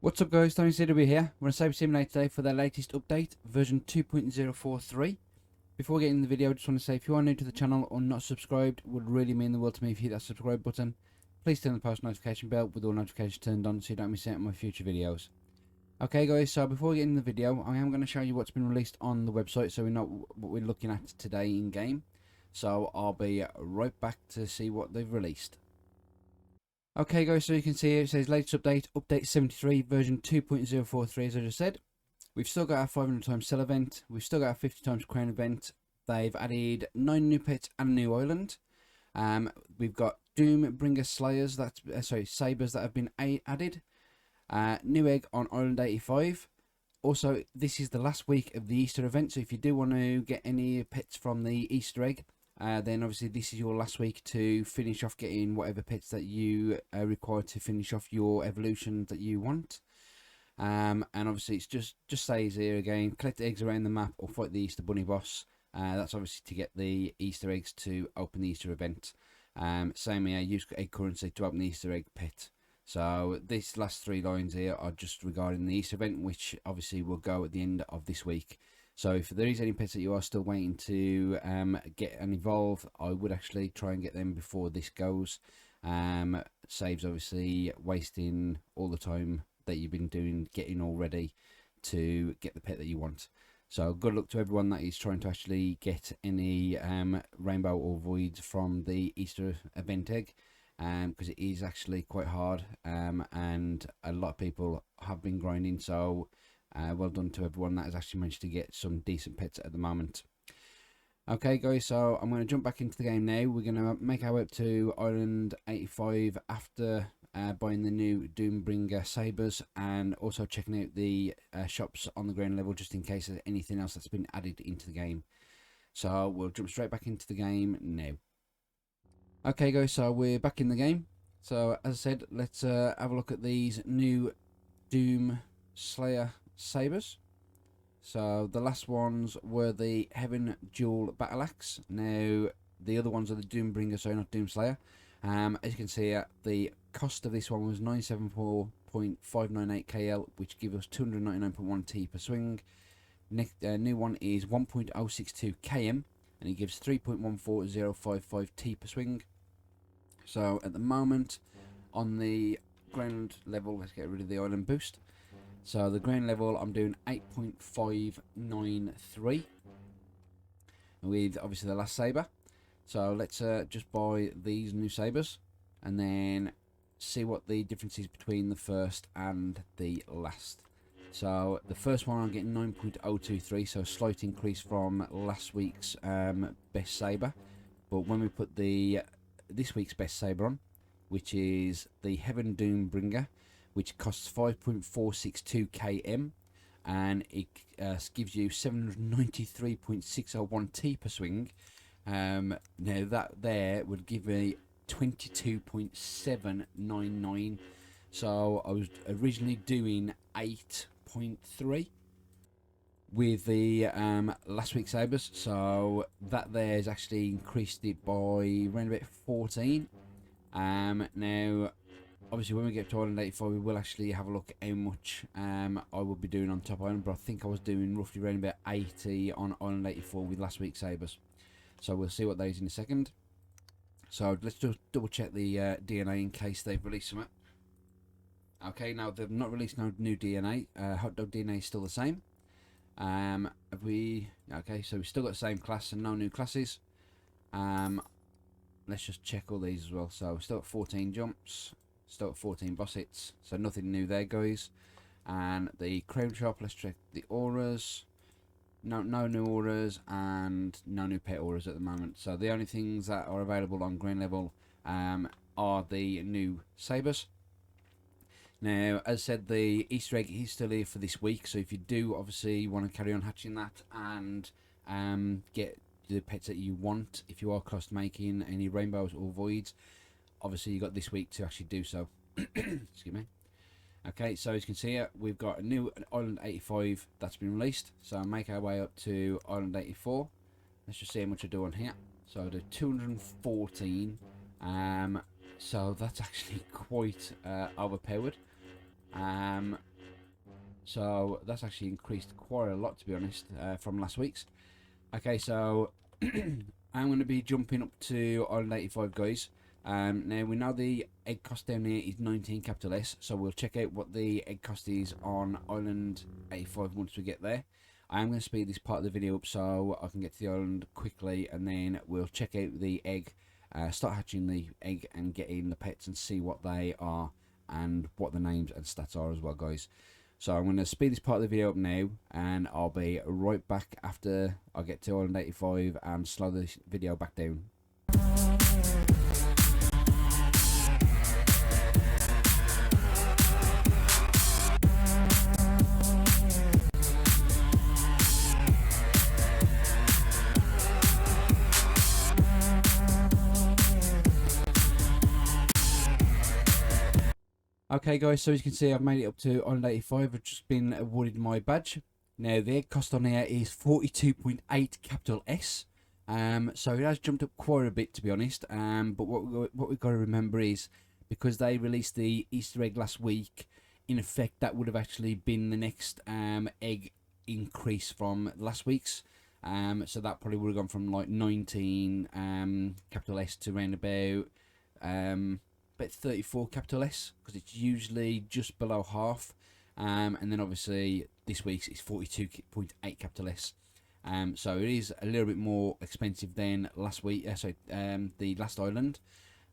What's up guys, ThorinCW here. We're on Saber Simulator today for their latest update, version 2.043. Before getting the video, I just want to say if you are new to the channel or not subscribed, it would really mean the world to me if you hit that subscribe button. Please turn the post notification bell with all notifications turned on so you don't miss out on my future videos. Okay guys, so before we get into the video, I am going to show you what's been released on the website so we know what we're looking at today in game. So I'll be right back to see what they've released. Okay guys, so you can see here it says latest update, update 73, version 2.043 as I just said. We've still got our 500 times sell event, we've still got our 50 times crown event. They've added 9 new pets and a new island. We've got Doombringer Slayers, Sabres that have been added. New egg on Island 85. Also, this is the last week of the Easter event, so if you do want to get any pets from the Easter egg, then obviously this is your last week to finish off getting whatever pets that you require to finish off your evolution that you want. And obviously it's just says here again, collect eggs around the map or fight the Easter Bunny boss. That's obviously to get the Easter eggs to open the Easter event. Same here, use egg currency to open the Easter egg pet. So these last 3 lines here are just regarding the Easter event, which obviously will go at the end of this week. So if there is any pets that you are still waiting to get and evolve, I would actually try and get them before this goes. Saves obviously wasting all the time that you've been doing getting all ready to get the pet that you want. So good luck to everyone that is trying to actually get any rainbow or voids from the Easter event egg, because it is actually quite hard, and a lot of people have been grinding. So well done to everyone that has actually managed to get some decent pets at the moment. Okay guys, so I'm going to jump back into the game now. We're going to make our way up to Island 85 after buying the new Doombringer Sabres, and also checking out the shops on the ground level just in case there's anything else that's been added into the game. So we'll jump straight back into the game now. Okay guys, so we're back in the game. So as I said, let's have a look at these new Doom Slayer Sabres. So the last ones were the Heaven Dual Battle Axe. Now the other ones are the Doombringer, so not Doomslayer. As you can see, the cost of this one was 974.598 KL, which gives us 299.1 T per swing. Next new one is 1.062 KM, and it gives 3.14055 T per swing. So at the moment, on the ground level, let's get rid of the island boost. So the ground level, I'm doing 8.593 with obviously the last saber. So let's just buy these new sabers and then see what the difference is between the first and the last. So the first one I'm getting 9.023, so a slight increase from last week's best saber. But when we put the this week's best saber on, which is the Heaven Doombringer, which costs 5.462 km, and it gives you 793.601 T per swing. Now that there would give me 22.799. So I was originally doing 8.3 with the last week's sabers. So that there has actually increased it by around about 14. Now obviously when we get to Island 85 we will actually have a look at how much I will be doing on Top Island, but I think I was doing roughly around about 80 on Island 84 with last week's sabers. So we'll see what that is in a second. So let's just double check the DNA in case they've released something. Okay, now they've not released no new DNA. Hot Dog DNA is still the same. Have we? Okay, so we've still got the same class and no new classes. Let's just check all these as well. So we're still at 14 jumps, still at 14 boss hits, so nothing new there guys. And the crown shop, let's check the auras. No new auras and no new pet auras at the moment. So the only things that are available on ground level are the new sabers. Now, as I said, the Easter egg is still here for this week, so if you do obviously want to carry on hatching that and get the pets that you want, if you are close to making any rainbows or voids, obviously you got this week to actually do so. Excuse me. Okay, so as you can see here, we've got a new Island 85 that's been released. So I'll make our way up to Island 84. Let's just see how much I do on here. So I do 214. So that's actually quite overpowered. So that's actually increased quite a lot, to be honest, from last week's. Okay, so I'm going to be jumping up to Island 85, guys. Now we know the egg cost down here is 19 capital S, so we'll check out what the egg cost is on Island 85 once we get there. I am going to speed this part of the video up so I can get to the island quickly, and then we'll check out the egg, start hatching the egg and getting the pets and see what they are and what the names and stats are as well, guys. So I'm going to speed this part of the video up now, and I'll be right back after I get to Island 85 and slow this video back down. Okay guys, so as you can see I've made it up to Island 85. I've just been awarded my badge. Now the egg cost on here is 42.8 capital S. So it has jumped up quite a bit, to be honest. But what we've got to remember is, because they released the Easter egg last week, in effect that would have actually been the next egg increase from last week's. So that probably would have gone from like 19 capital S to around about 34 capital S, because it's usually just below half. And then obviously this week's is 42.8 capital S. So it is a little bit more expensive than last week. The last island.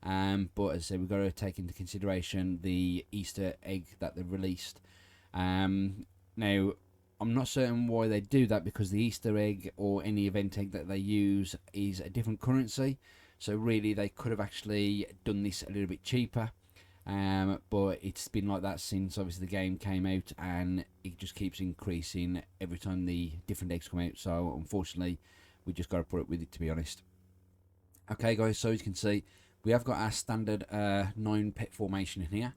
But as I said, we've got to take into consideration the Easter egg that they've released. Now, I'm not certain why they do that, because the Easter egg or any event egg that they use is a different currency. So really, they could have actually done this a little bit cheaper. But it's been like that since obviously the game came out, and it just keeps increasing every time the different eggs come out. So unfortunately, we just got to put up with it, to be honest. Okay guys, so as you can see, we have got our standard 9 pet formation in here.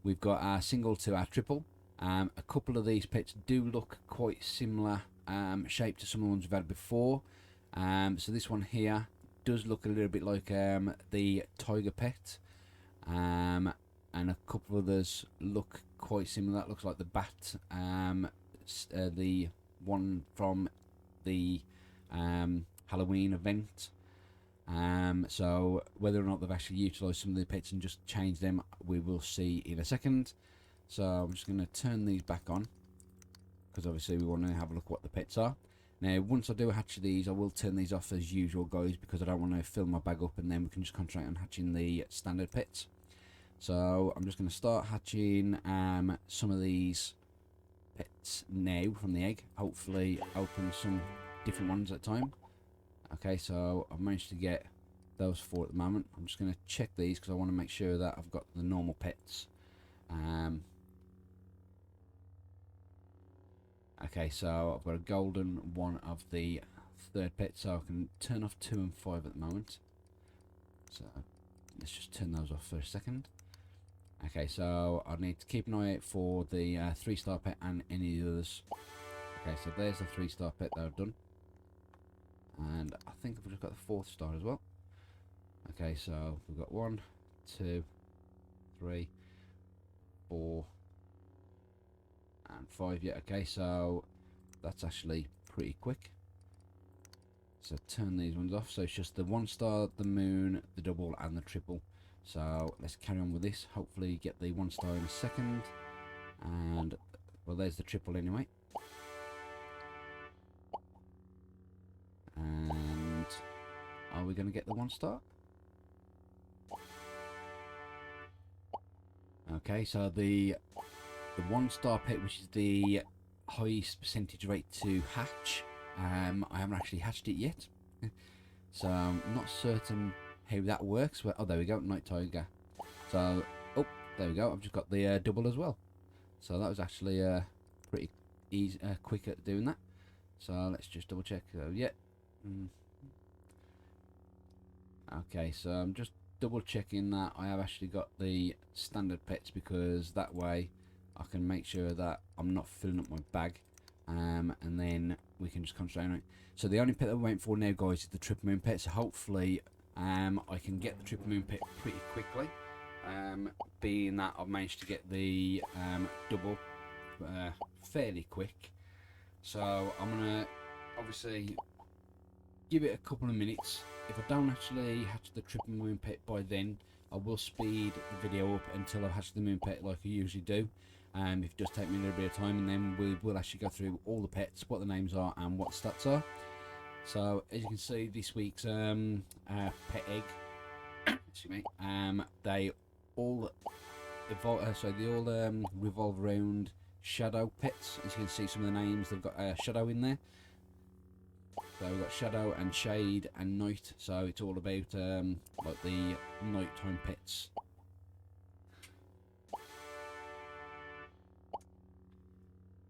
We've got our single to our triple. A couple of these pets do look quite similar shape to some of the ones we've had before. So this one here does look a little bit like the tiger pet. And a couple of others look quite similar. That looks like the bat, the one from the Halloween event. So whether or not they've actually utilised some of the pets and just changed them, we will see in a second. So I'm just going to turn these back on, because obviously we want to have a look at what the pets are. Now once I do hatch these, I will turn these off as usual, guys, because I don't want to fill my bag up, and then we can just concentrate on hatching the standard pets. So I'm just going to start hatching some of these pets now from the egg. Hopefully open some different ones at a time. Okay, so I've managed to get those 4 at the moment. I'm just going to check these because I want to make sure that I've got the normal pets. Okay, so I've got a golden one of the 3rd pet, so I can turn off 2 and 5 at the moment. So let's just turn those off for a second. Okay, so I need to keep an eye out for the 3-star pet and any of the others. Okay, so there's the 3-star pet that I've done. And I think I've just got the 4th star as well. Okay, so we've got 1, 2, 3, 4, and 5. Yeah, okay, so that's actually pretty quick. So turn these ones off. So it's just the 1-star, the moon, the double, and the triple. So let's carry on with this. Hopefully get the 1-star in a second. And well, there's the triple anyway. And are we going to get the 1-star? Okay, so the 1-star pet, which is the highest percentage rate to hatch, I haven't actually hatched it yet. So I'm not certain how that works. Well, oh, there we go, Night Tiger. So, oh, there we go. I've just got the double as well. So that was actually pretty easy, quick at doing that. So let's just double check. So yeah. Okay, so I'm just double checking that I have actually got the standard pets, because that way I can make sure that I'm not filling up my bag, and then we can just concentrate on it. So the only pet that we're waiting for now, guys, is the triple moon pet. So hopefully I can get the triple moon pet pretty quickly, being that I've managed to get the double fairly quick. So I'm gonna obviously give it a couple of minutes. If I don't actually hatch the triple moon pet by then, I will speed the video up until I hatch the moon pet like I usually do. If it does take me a little bit of time, and then we will actually go through all the pets, what the names are and what stats are. So as you can see, this week's pet egg, excuse me, they all revolve around shadow pets. As you can see, some of the names, they've got shadow in there. So we've got shadow and shade and night. So it's all about like the nighttime pets.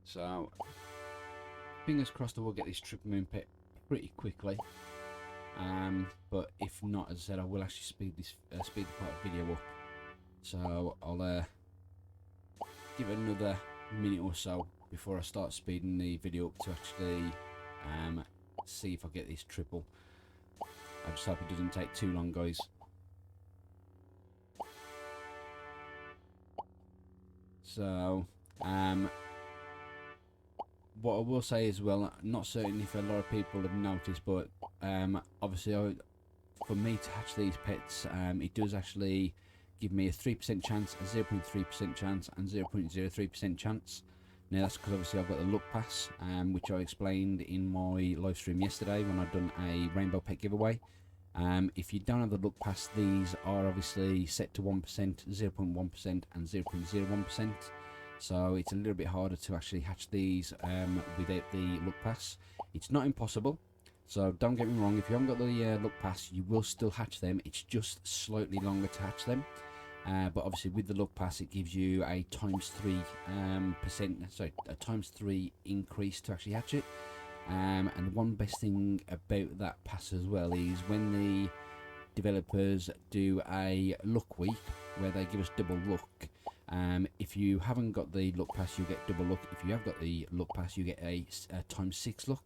So fingers crossed I will get this triple moon pet pretty quickly. But if not, as I said, I will actually speed the part of the video up. So I'll give it another minute or so before I start speeding the video up to actually see if I get this triple. I just hope it doesn't take too long, guys. So what I will say as well, not certain if a lot of people have noticed, but obviously for me to hatch these pets, it does actually give me a 3% chance, a 0.3% chance and 0.03% chance. Now that's because obviously I've got the luck pass, which I explained in my live stream yesterday when I'd done a rainbow pet giveaway. If you don't have the luck pass, these are obviously set to 1%, 0.1% and 0.01%. So it's a little bit harder to actually hatch these without the luck pass. It's not impossible, so don't get me wrong, if you haven't got the luck pass, you will still hatch them. It's just slightly longer to hatch them. But obviously with the luck pass, it gives you a ×3 a ×3 increase to actually hatch it. And the one best thing about that pass as well is when the developers do a luck week where they give us double luck. If you haven't got the luck pass, you get double luck. If you have got the luck pass, you get a ×6 luck.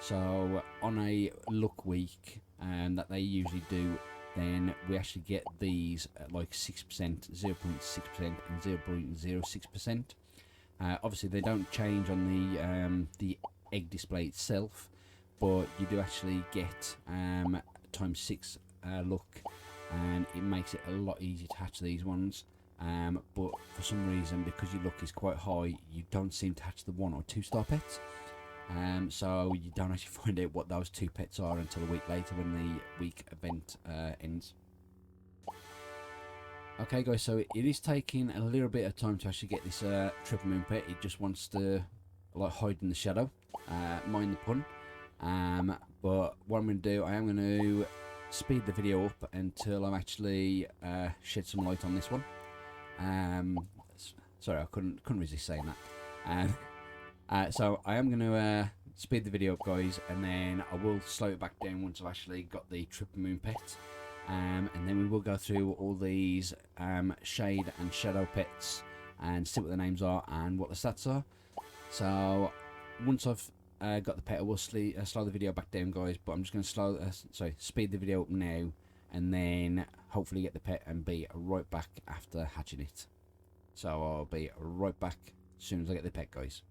So on a luck week that they usually do, then we actually get these at like 6%, 0.6% and 0.06%. Obviously they don't change on the egg display itself, but you do actually get ×6 luck, and it makes it a lot easier to hatch these ones. But for some reason, because your luck is quite high, you don't seem to hatch the 1 or 2 star pets. So you don't actually find out what those 2 pets are until a week later when the week event ends. Okay guys, so it is taking a little bit of time to actually get this triple moon pet. It just wants to like hide in the shadow, mind the pun. But what I'm going to do, I am going to speed the video up until I'm actually shed some light on this one. Sorry, I couldn't resist saying that. So I am going to speed the video up, guys, and then I will slow it back down once I've actually got the triple moon pet. And then we will go through all these shade and shadow pets and see what the names are and what the stats are. So once I've got the pet, I will slow the video back down, guys, but I'm just going to speed the video up now, and then hopefully get the pet and be right back after hatching it. So I'll be right back as soon as I get the pet, guys.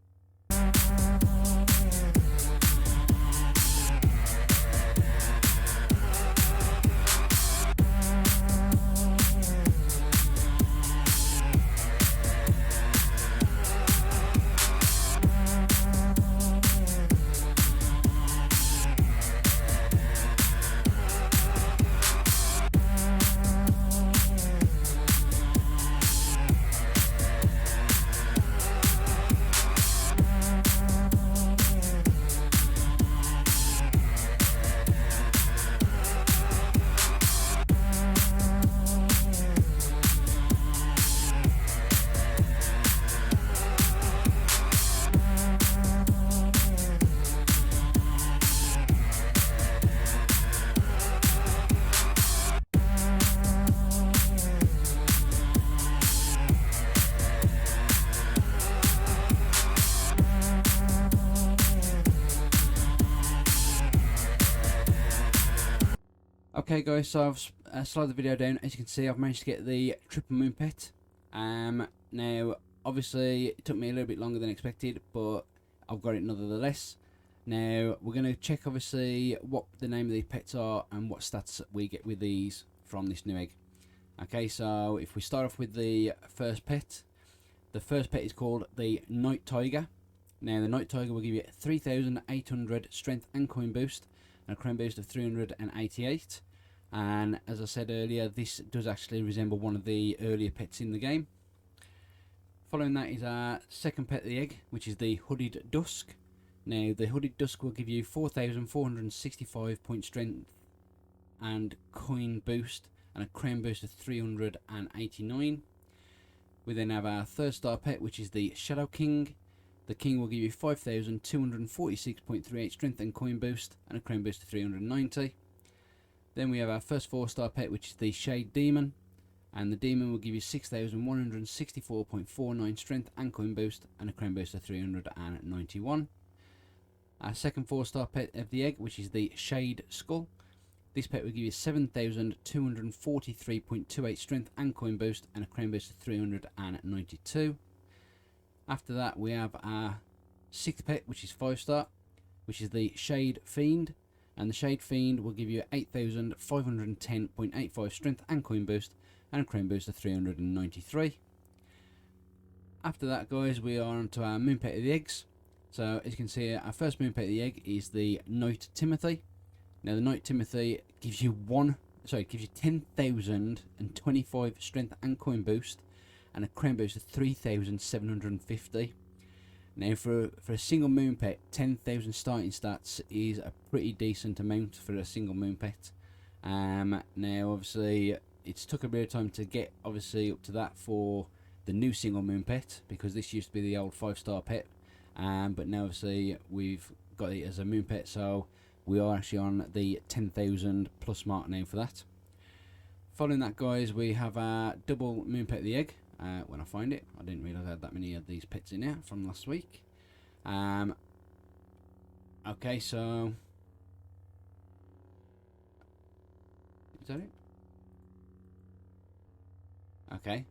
Okay guys, so I've slowed the video down. As you can see, I've managed to get the triple moon pet. Now Obviously, it took me a little bit longer than expected, but I've got it nonetheless. Now, we're going to check, obviously, what the name of these pets are and what stats we get with these from this new egg. Okay, so if we start off with the first pet, the first pet is called the Night Tiger. Now, the Night Tiger will give you 3,800 strength and coin boost, and a crown boost of 388. And as I said earlier, this does actually resemble one of the earlier pets in the game. Following that is our second pet of the egg, which is the Hooded Dusk. Now, the Hooded Dusk will give you 4,465 point strength and coin boost, and a crown boost of 389. We then have our third star pet, which is the Shadow King. The King will give you 5,246.38 strength and coin boost, and a crown boost of 390. Then we have our first 4-star pet, which is the Shade Demon. And the Demon will give you 6,164.49 strength and coin boost, and a crown boost of 391. Our second 4-star pet of the egg, which is the Shade Skull. This pet will give you 7,243.28 strength and coin boost, and a crown boost of 392. After that, we have our sixth pet, which is 5-star, which is the Shade Fiend. And the Shade Fiend will give you 8,510.85 strength and coin boost, and a crown boost of 393. After that, guys, we are on to our moon pet of the eggs. So as you can see, our first moon pet of the egg is the Knight Timothy. Now the Knight Timothy gives you 10,025 strength and coin boost, and a crown boost of 3,750. Now for a single moon pet, 10,000 starting stats is a pretty decent amount for a single moon pet. Now obviously it's took a bit of time to get obviously up to that for the new single moon pet, because this used to be the old 5-star pet, but now obviously we've got it as a moon pet, so we are actually on the 10,000 plus mark now for that. Following that, guys, we have our double moon pet of the egg. When I find it, I didn't realise I had that many of these pets in here from last week. Okay, so is that it? Okay,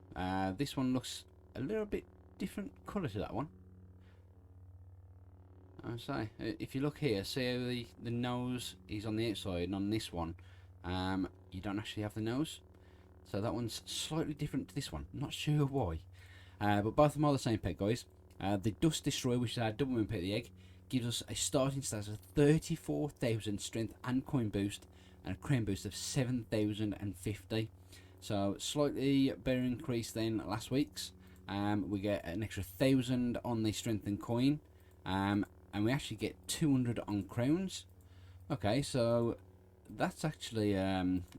this one looks a little bit different colour to that one. I say, if you look here, see how the nose is on the outside, and on this one, you don't actually have the nose. So that one's slightly different to this one. Not sure why. But both of them are the same pet, guys. The Dust Destroyer, which is our double moon pet of the egg, gives us a starting stat of 34,000 strength and coin boost, and a crown boost of 7,050. So slightly better increase than last week's. We get an extra 1,000 on the strength and coin, and we actually get 200 on crowns. Okay, so that's actually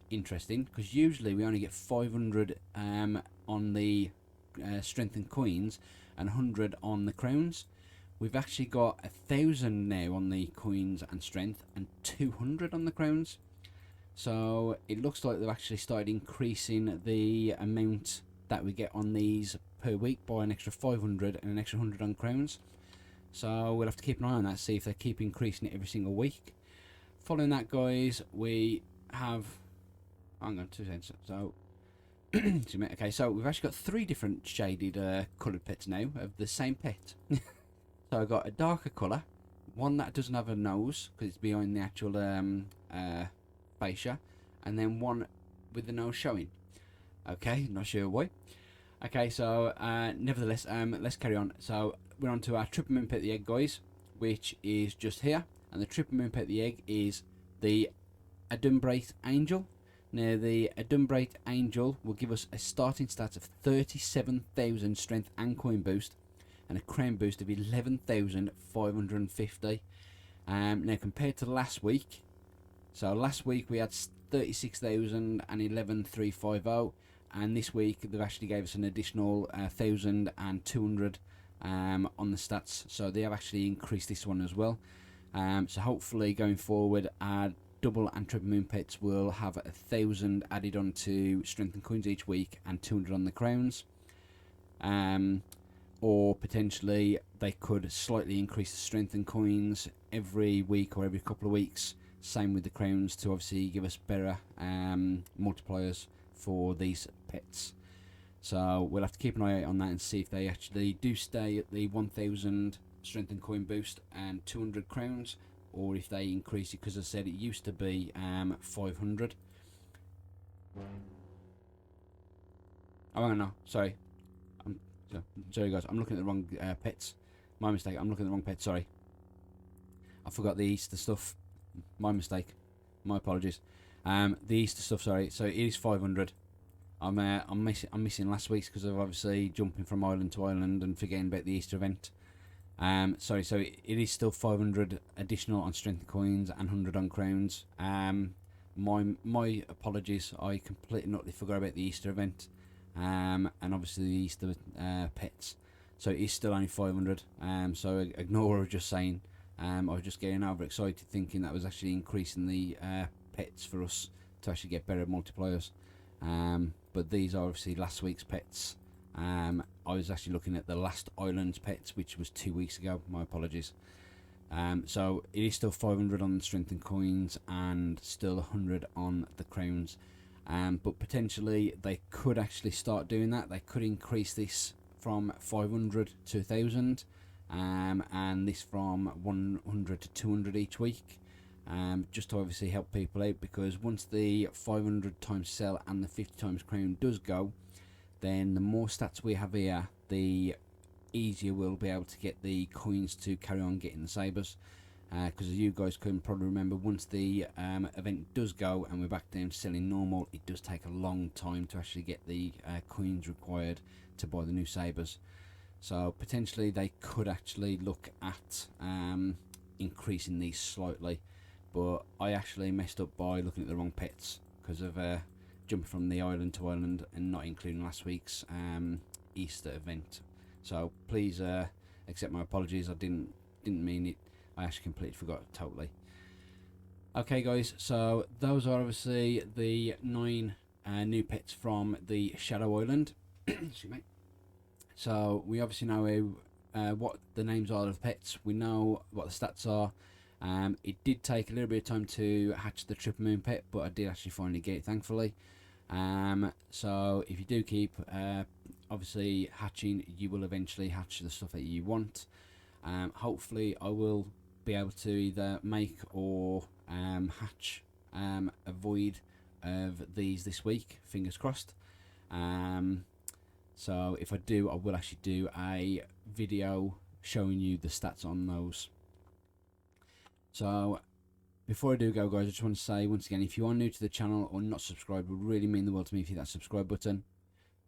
interesting, because usually we only get 500 on the strength and coins and 100 on the crowns. We've actually got 1,000 now on the coins and strength, and 200 on the crowns. So it looks like they've actually started increasing the amount that we get on these per week by an extra 500 and an extra 100 on crowns. So we'll have to keep an eye on that, see if they keep increasing it every single week. Following that, guys, we have, hang on 2 seconds, so okay, so we've actually got 3 different shaded coloured pets now of the same pet. So I've got a darker colour, one that doesn't have a nose because it's behind the actual fascia, and then one with the nose showing. Okay, not sure why. Okay, so nevertheless, let's carry on. So we're on to our triple moon pet of the egg, guys, which is just here. And the triple moon pet of the egg is the Adumbrate Angel. Now the Adumbrate Angel will give us a starting stat of 37,000 strength and coin boost, and a crown boost of 11,550. Now compared to last week, so last week we had 36,000 and 11,350, and this week they've actually gave us an additional 1,200 on the stats, so they have actually increased this one as well. So hopefully going forward, our double and triple moon pets will have 1,000 added on to strength and coins each week, and 200 on the crowns. Or potentially they could slightly increase the strength and coins every week or every couple of weeks. Same with the crowns, to obviously give us better multipliers for these pets. So we'll have to keep an eye out on that and see if they actually do stay at the 1000 strength and coin boost and 200 crowns, or if they increase it, because I said it used to be 500. Oh, hang on, no, sorry. Sorry guys, I'm looking at the wrong pets. My mistake, I'm looking at the wrong pets, sorry. I forgot the Easter stuff. My mistake. My apologies. The Easter stuff, sorry. So it is 500. I'm missing last week's because of obviously jumping from island to island and forgetting about the Easter event. Sorry, so it is still 500 additional on strength coins and 100 on crowns. My apologies. I completely and utterly forgot about the Easter event. And obviously the Easter pets. So it is still only 500. So ignore what I was just saying. I was just getting overexcited thinking that was actually increasing the pets for us to actually get better multipliers. But these are obviously last week's pets. I was actually looking at the last island's pets, which was 2 weeks ago. My apologies. So it is still 500 on the strength and coins and still 100 on the crowns. But potentially they could actually start doing that. They could increase this from 500 to 1000, and this from 100 to 200 each week. Just to obviously help people out, because once the 500 times sell and the 50 times crown does go, then the more stats we have here, the easier we'll be able to get the coins to carry on getting the sabers. Because as you guys can probably remember, once the event does go and we're back down to selling normal, it does take a long time to actually get the coins required to buy the new sabers. So potentially they could actually look at increasing these slightly, but I actually messed up by looking at the wrong pets because of jumping from the island to island and not including last week's Easter event. So please accept my apologies. I didn't mean it. I actually completely forgot totally. Okay guys, so those are obviously the 9 new pets from the Shadow Island. Excuse me. So we obviously know what the names are of the pets. We know what the stats are. It did take a little bit of time to hatch the Triple Moon pet, but I did actually finally get it, thankfully. So if you do keep obviously hatching, you will eventually hatch the stuff that you want. Hopefully I will be able to either make or hatch a void of these this week, fingers crossed. So if I do, I will actually do a video showing you the stats on those. So before I do go guys, I just want to say once again, if you are new to the channel or not subscribed, it would really mean the world to me if you hit that subscribe button.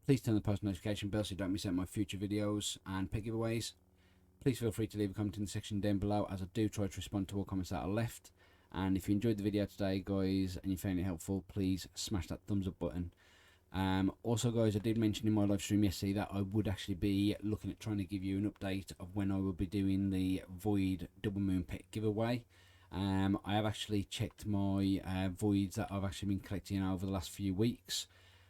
Please turn the post notification bell so you don't miss out on my future videos and pet giveaways. Please feel free to leave a comment in the section down below, as I do try to respond to all comments that are left. And if you enjoyed the video today guys and you found it helpful, please smash that thumbs up button. Also guys, I did mention in my live stream yesterday that I would actually be looking at trying to give you an update of when I will be doing the Void Double Moon Pet giveaway. I have actually checked my voids that I've actually been collecting over the last few weeks.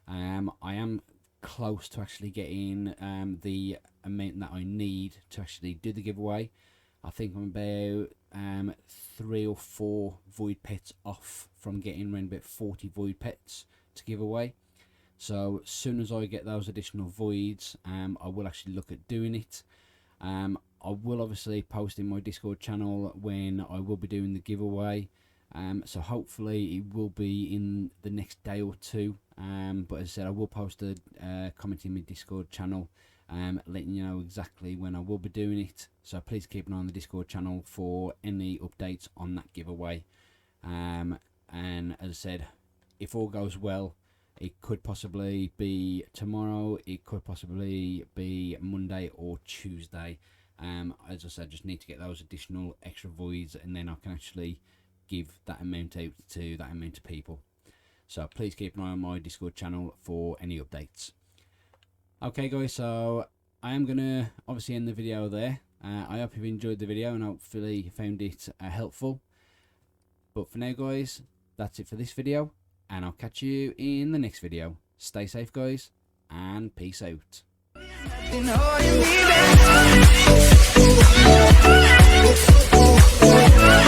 I am close to actually getting the amount that I need to actually do the giveaway. I think I'm about 3 or 4 void pets off from getting around about 40 void pets to give away. So as soon as I get those additional voids, I will actually look at doing it. I will obviously post in my Discord channel when I will be doing the giveaway. So hopefully it will be in the next day or two. But as I said, I will post a comment in my Discord channel letting you know exactly when I will be doing it. So please keep an eye on the Discord channel for any updates on that giveaway. And as I said, if all goes well, it could possibly be tomorrow, it could possibly be Monday or Tuesday. As I said, just need to get those additional extra voids and then I can actually give that amount out to that amount of people. So please keep an eye on my Discord channel for any updates. Okay guys, so I am going to obviously end the video there. I hope you've enjoyed the video and hopefully you found it helpful. But for now guys, that's it for this video. And I'll catch you in the next video. Stay safe guys, and peace out.